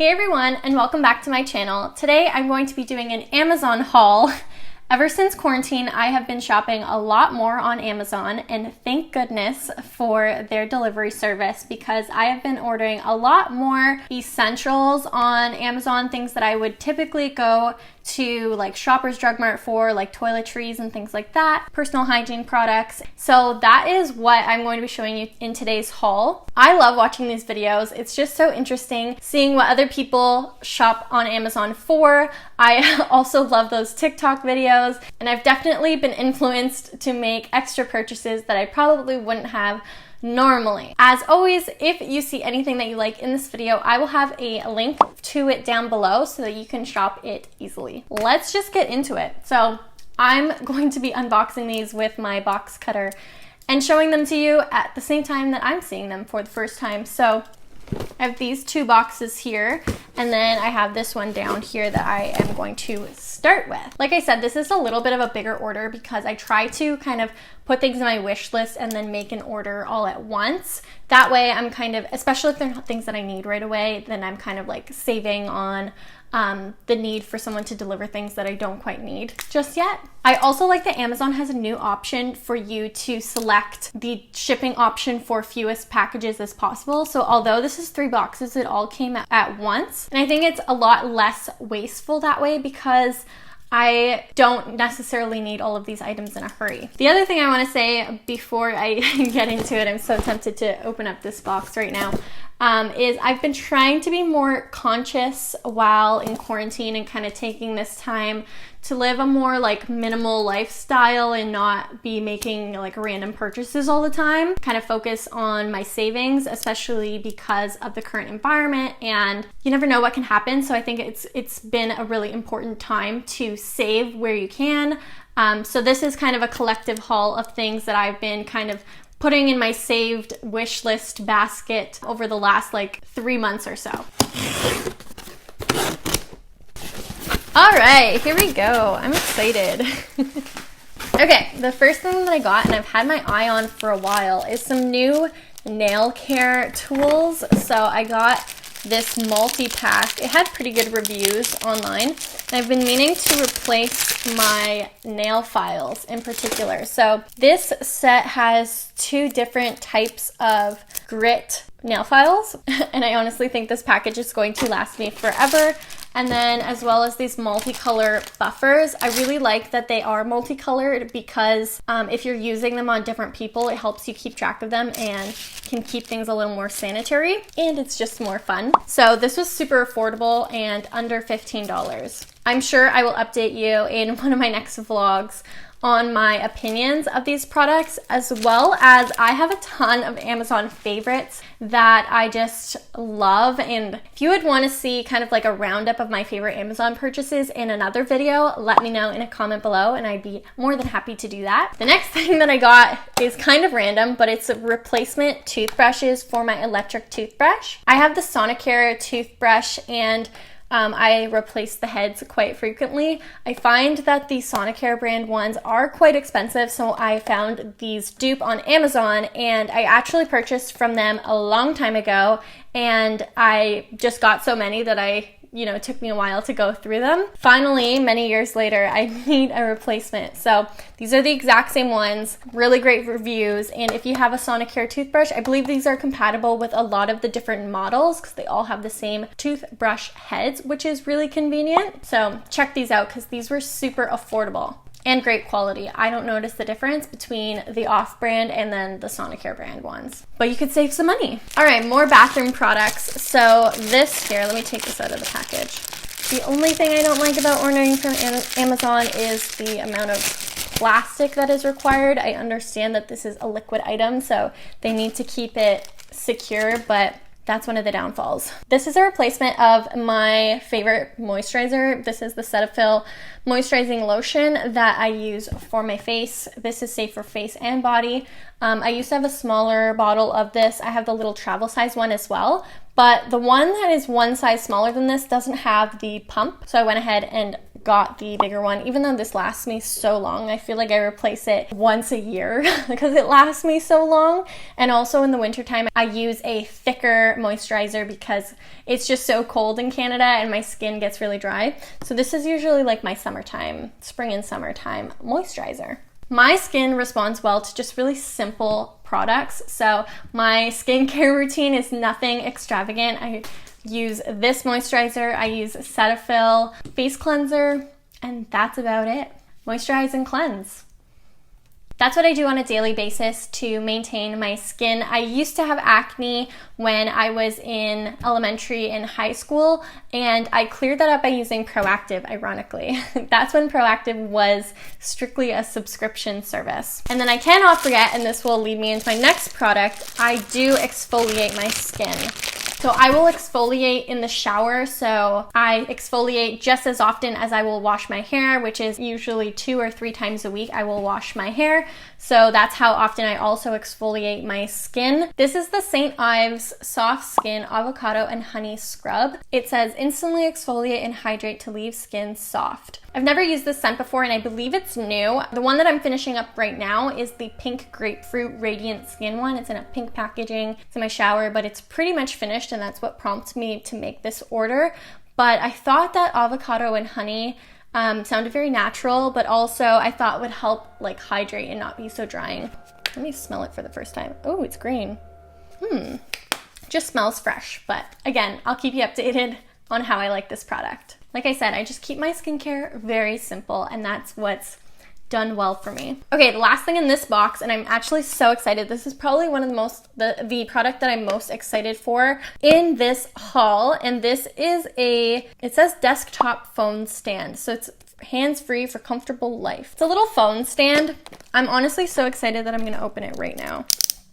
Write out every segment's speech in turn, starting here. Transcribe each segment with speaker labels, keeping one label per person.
Speaker 1: Hey everyone, and welcome back to my channel. Today I'm going to be doing an Amazon haul. Ever since quarantine, I have been shopping a lot more on Amazon, and thank goodness for their delivery service because I have been ordering a lot more essentials on Amazon, things that I would typically go to like Shoppers Drug Mart for, like toiletries and things like that, personal hygiene products. So that is what I'm going to be showing you in today's haul. I love watching these videos. It's just so interesting seeing what other people shop on Amazon for. I also love those TikTok videos, and I've definitely been influenced to make extra purchases that I probably wouldn't have normally. As always, if you see anything that you like in this video, I will have a link to it down below so that you can shop it easily. Let's just get into it. So I'm going to be unboxing these with my box cutter and showing them to you at the same time that I'm seeing them for the first time. So I have these two boxes here, and then I have this one down here that I am going to start with. Like I said, this is a little bit of a bigger order because I try to kind of put things in my wish list and then make an order all at once. That way I'm kind of, especially if they're not things that I need right away, then I'm kind of like saving on the need for someone to deliver things that I don't quite need just yet. I also like that Amazon has a new option for you to select the shipping option for fewest packages as possible. So although this is 3 boxes, it all came at once. And I think it's a lot less wasteful that way because I don't necessarily need all of these items in a hurry. The other thing I want to say before I get into it, I'm so tempted to open up this box right now, is I've been trying to be more conscious while in quarantine and kind of taking this time to live a more like minimal lifestyle and not be making like random purchases all the time. Kind of focus on my savings, especially because of the current environment, and you never know what can happen. So I think it's been a really important time to save where you can. So this is kind of a collective haul of things that I've been kind of putting in my saved wish list basket over the last like 3 months or so. All right, here we go. I'm excited. Okay, the first thing that I got, and I've had my eye on for a while, is some new nail care tools. So I got this multi-pack. It had pretty good reviews online. And I've been meaning to replace my nail files in particular. So this set has 2 different types of grit nail files, and I honestly think this package is going to last me forever. And then as well as these multicolor buffers. I really like that they are multicolored because if you're using them on different people, it helps you keep track of them and can keep things a little more sanitary, and it's just more fun. So this was super affordable and under $15. I'm sure I will update you in one of my next vlogs on my opinions of these products, as well as I have a ton of Amazon favorites that I just love. And if you would want to see kind of like a roundup of my favorite Amazon purchases in another video, let me know in a comment below and I'd be more than happy to do that. The next thing that I got is kind of random, but it's replacement toothbrushes for my electric toothbrush. I have the Sonicare toothbrush, and I replace the heads quite frequently. I find that the Sonicare brand ones are quite expensive, so I found these dupe on Amazon, and I actually purchased from them a long time ago, and I just got so many that it took me a while to go through them. Finally, many years later, I need a replacement. So these are the exact same ones, really great reviews. And if you have a Sonicare toothbrush, I believe these are compatible with a lot of the different models because they all have the same toothbrush heads, which is really convenient. So check these out because these were super affordable and great quality. I don't notice the difference between the off-brand and then the Sonicare brand ones, but you could save some money. All right, more bathroom products. So this here, let me take this out of the package. The only thing I don't like about ordering from Amazon is the amount of plastic that is required. I understand that this is a liquid item, so they need to keep it secure, but that's one of the downfalls. This is a replacement of my favorite moisturizer. This is the Cetaphil moisturizing lotion that I use for my face. This is safe for face and body. I used to have a smaller bottle of this. I have the little travel size one as well, But the one that is one size smaller than this doesn't have the pump. So I went ahead and got the bigger one. Even though this lasts me so long, I feel like I replace it once a year because it lasts me so long. And also in the wintertime, I use a thicker moisturizer because it's just so cold in Canada and my skin gets really dry. So this is usually like my summertime, spring and summertime moisturizer. My skin responds well to just really simple products. So my skincare routine is nothing extravagant. I use this moisturizer, I use Cetaphil face cleanser, and that's about it. Moisturize and cleanse. That's what I do on a daily basis to maintain my skin. I used to have acne when I was in elementary and high school, and I cleared that up by using Proactive, ironically. That's when Proactive was strictly a subscription service. And then I cannot forget, and this will lead me into my next product, I do exfoliate my skin. So I will exfoliate in the shower. So I exfoliate just as often as I will wash my hair, which is usually 2 or 3 times a week I will wash my hair. So that's how often I also exfoliate my skin. This is the St. Ives Soft Skin Avocado and Honey Scrub. It says instantly exfoliate and hydrate to leave skin soft. I've never used this scent before and I believe it's new. The one that I'm finishing up right now is the Pink Grapefruit Radiant Skin one. It's in a pink packaging. It's in my shower, but it's pretty much finished and that's what prompted me to make this order. But I thought that avocado and honey sounded very natural, but also I thought would help like hydrate and not be so drying. Let me smell it for the first time. Oh, it's green. Just smells fresh. But again, I'll keep you updated on how I like this product. Like I said, I just keep my skincare very simple and that's what's done well for me. Okay, the last thing in this box, and I'm actually so excited. This is probably one of the product that I'm most excited for in this haul. And this is it says desktop phone stand. So it's hands-free for comfortable life. It's a little phone stand. I'm honestly so excited that I'm gonna open it right now.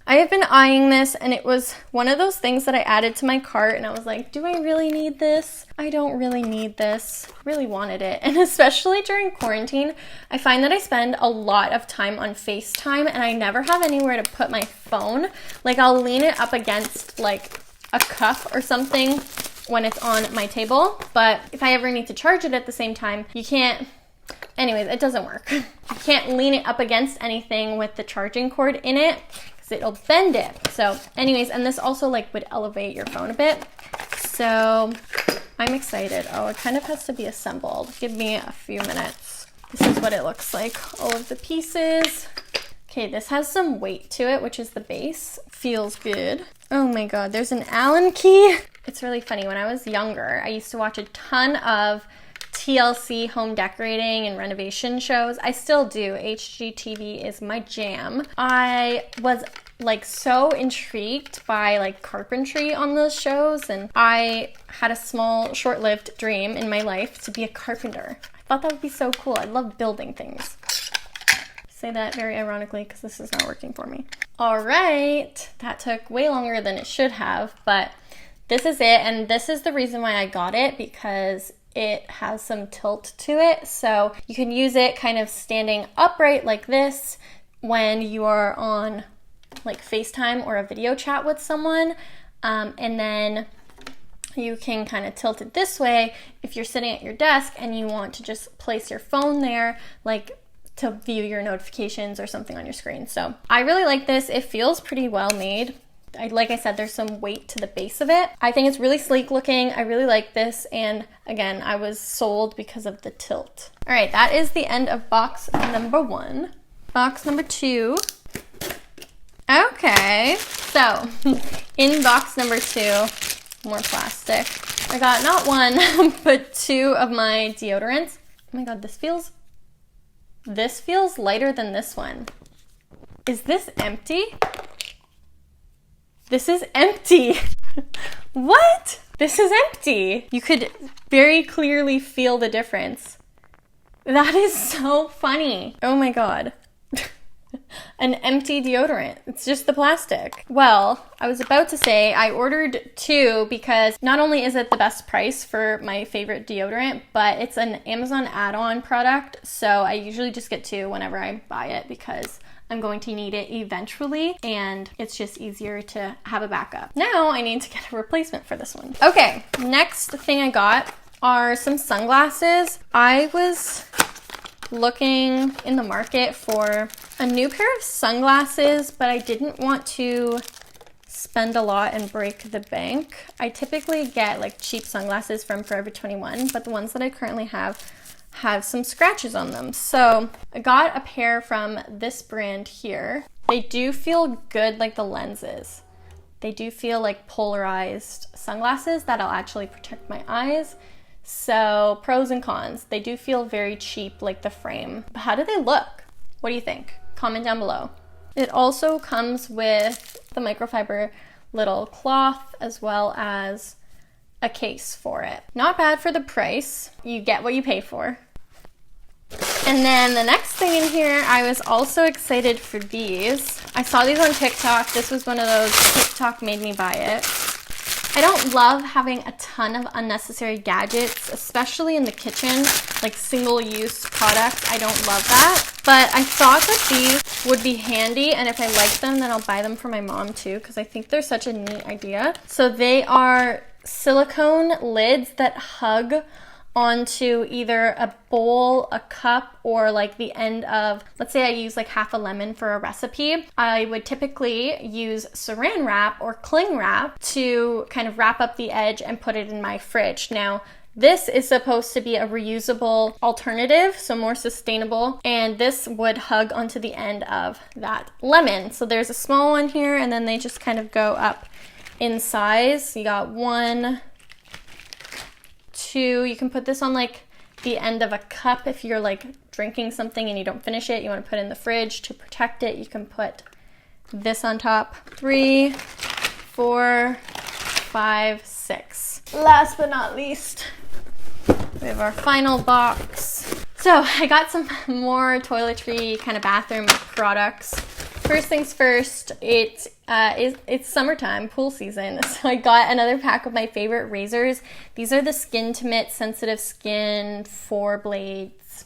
Speaker 1: I have been eyeing this and it was one of those things that I added to my cart and I was like, do I really need this? I don't really need this. Really wanted it. And especially during quarantine, I find that I spend a lot of time on FaceTime and I never have anywhere to put my phone. Like I'll lean it up against like a cup or something when it's on my table. But if I ever need to charge it at the same time, you can't. Anyways, it doesn't work. You can't lean it up against anything with the charging cord in it. It'll bend it. So anyways, and this also like would elevate your phone a bit. So I'm excited. Oh, it kind of has to be assembled. Give me a few minutes. This is what it looks like. All of the pieces. Okay, this has some weight to it, which is the base. Feels good. Oh my God, there's an Allen key. It's really funny. When I was younger, I used to watch a ton of TLC home decorating and renovation shows. I still do. HGTV is my jam. I was like so intrigued by like carpentry on those shows and I had a small short-lived dream in my life to be a carpenter. I thought that would be so cool. I love building things. I say that very ironically because this is not working for me. All right, that took way longer than it should have, but this is it and this is the reason why I got it because it has some tilt to it, so you can use it kind of standing upright like this when you are on like FaceTime or a video chat with someone, and then you can kind of tilt it this way if you're sitting at your desk and you want to just place your phone there, like to view your notifications or something on your screen. So I really like this. It feels pretty well made. Like I said, there's some weight to the base of it. I think it's really sleek looking. I really like this. And again, I was sold because of the tilt. All right, that is the end of box number 1. Box number 2. Okay, so in box number 2, more plastic. I got not 1, but 2 of my deodorants. Oh my God, this feels lighter than this one. Is this empty? This is empty. What? This is empty. You could very clearly feel the difference. That is so funny. Oh my God. An empty deodorant. It's just the plastic. Well, I was about to say I ordered 2 because not only is it the best price for my favorite deodorant, but it's an Amazon add-on product. So I usually just get 2 whenever I buy it because I'm going to need it eventually, and it's just easier to have a backup. Now I need to get a replacement for this one. Okay, next thing I got are some sunglasses. I was looking in the market for a new pair of sunglasses, but I didn't want to spend a lot and break the bank. I typically get like cheap sunglasses from Forever 21, but the ones that I currently have some scratches on them. So I got a pair from this brand here. They do feel good, like the lenses. They do feel like polarized sunglasses that'll actually protect my eyes. So pros and cons. They do feel very cheap, like the frame. But how do they look? What do you think? Comment down below. It also comes with the microfiber little cloth as well as a case for it. Not bad for the price. You get what you pay for. And then the next thing in here, I was also excited for these. I saw these on TikTok. This was one of those TikTok made me buy it. I don't love having a ton of unnecessary gadgets, especially in the kitchen, like single-use products. I don't love that. But I thought that these would be handy, and if I like them, then I'll buy them for my mom too, because I think they're such a neat idea. So they are silicone lids that hug onto either a bowl, a cup, or like the end of, let's say I use like half a lemon for a recipe. I would typically use saran wrap or cling wrap to kind of wrap up the edge and put it in my fridge. Now, this is supposed to be a reusable alternative, so more sustainable, and this would hug onto the end of that lemon. So there's a small one here, and then they just kind of go up in size. You got 1, 2, you can put this on like the end of a cup if you're like drinking something and you don't finish it, you want to put it in the fridge to protect it. You can put this on top. 3, 4, 5, 6. Last but not least, we have our final box. So I got some more toiletry kind of bathroom products. First things first, it's summertime, pool season, so I got another pack of my favorite razors. These are the Skintimate Sensitive Skin 4 Blades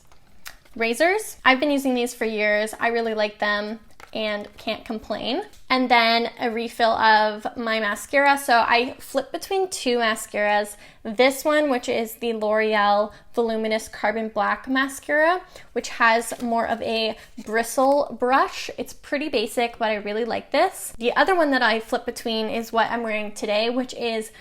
Speaker 1: razors. I've been using these for years. I really like them and can't complain. And then a refill of my mascara. So I flip between 2 mascaras. This one, which is the L'Oreal Voluminous Carbon Black Mascara, which has more of a bristle brush. It's pretty basic, but I really like this. The other one that I flip between is what I'm wearing today, which is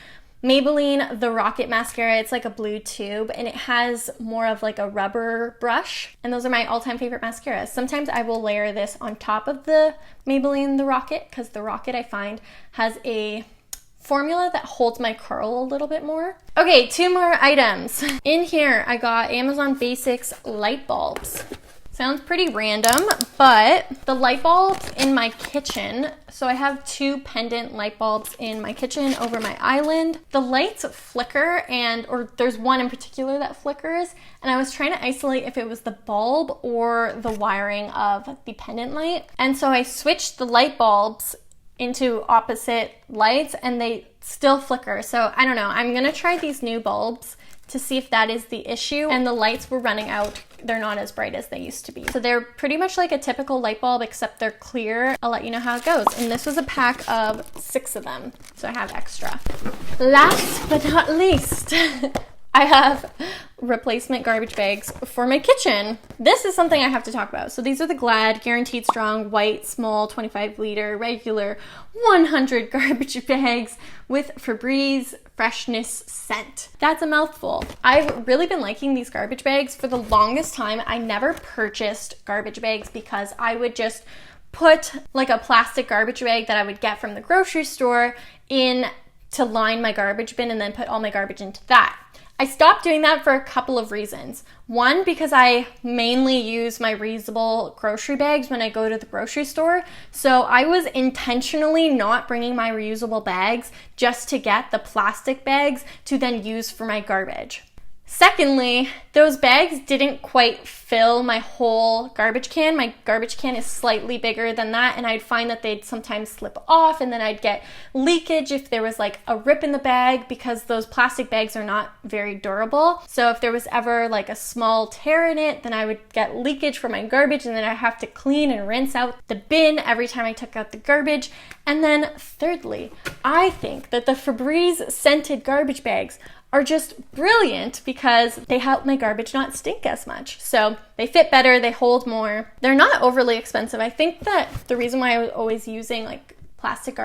Speaker 1: Maybelline The Rocket Mascara. It's like a blue tube, and it has more of like a rubber brush, and those are my all-time favorite mascaras. Sometimes I will layer this on top of the Maybelline The Rocket, because the Rocket, I find, has a formula that holds my curl a little bit more. Okay, 2 more items. In here, I got Amazon Basics light bulbs. Sounds pretty random, but the light bulbs in my kitchen, so I have 2 pendant light bulbs in my kitchen over my island. The lights flicker, or there's one in particular that flickers, and I was trying to isolate if it was the bulb or the wiring of the pendant light. And so I switched the light bulbs into opposite lights, and they still flicker. So I don't know, I'm gonna try these new bulbs to see if that is the issue. And the lights were running out. They're not as bright as they used to be. So they're pretty much like a typical light bulb, except they're clear. I'll let you know how it goes. And this was a pack of 6 of them, so I have extra. Last but not least, I have replacement garbage bags for my kitchen. This is something I have to talk about. So these are the Glad Guaranteed Strong White Small 25 liter regular 100 garbage bags with Febreze Freshness Scent. That's a mouthful. I've really been liking these garbage bags. For the longest time, I never purchased garbage bags because I would just put like a plastic garbage bag that I would get from the grocery store in to line my garbage bin and then put all my garbage into that. I stopped doing that for a couple of reasons. One, because I mainly use my reusable grocery bags when I go to the grocery store. So I was intentionally not bringing my reusable bags just to get the plastic bags to then use for my garbage. Secondly, those bags didn't quite fill my whole garbage can. My garbage can is slightly bigger than that, and I'd find that they'd sometimes slip off, and then I'd get leakage if there was like a rip in the bag, because those plastic bags are not very durable. So if there was ever like a small tear in it, then I would get leakage from my garbage, and then I have to clean and rinse out the bin every time I took out the garbage. And then thirdly, I think that the Febreze scented garbage bags are just brilliant because they help my garbage not stink as much. So they fit better, they hold more. They're not overly expensive. I think that the reason why I was always using like plastic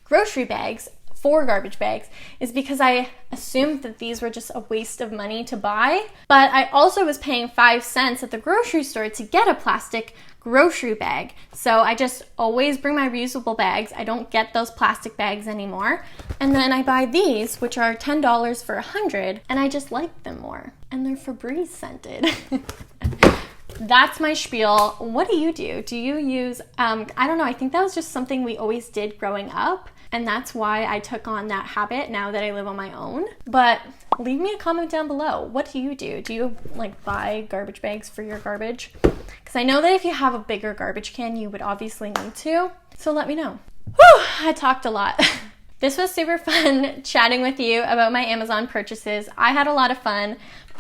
Speaker 1: grocery bags for garbage bags is because I assumed that these were just a waste of money to buy. But I also was paying 5 cents at the grocery store to get a plastic grocery bag. So I just always bring my reusable bags. I don't get those plastic bags anymore. And then I buy these, which are $10 for 100, and I just like them more. And they're Febreze scented. That's my spiel. What do you do? Do you use, I don't know, I think that was just something we always did growing up. And that's why I took on that habit now that I live on my own. But leave me a comment down below. What do you do? Do you like buy garbage bags for your garbage? Because I know that if you have a bigger garbage can, you would obviously need to. So let me know. Whew, I talked a lot. This was super fun chatting with you about my Amazon purchases. I had a lot of fun.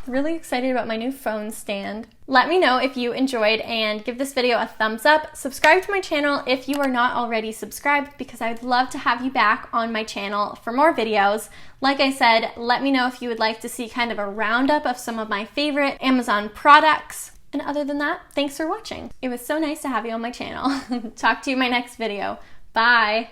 Speaker 1: Really excited about my new phone stand. Let me know if you enjoyed and give this video a thumbs up. Subscribe to my channel if you are not already subscribed, because I'd love to have you back on my channel for more videos. Like I said, let me know if you would like to see kind of a roundup of some of my favorite Amazon products. And other than that, thanks for watching. It was so nice to have you on my channel. Talk to you in my next video. Bye.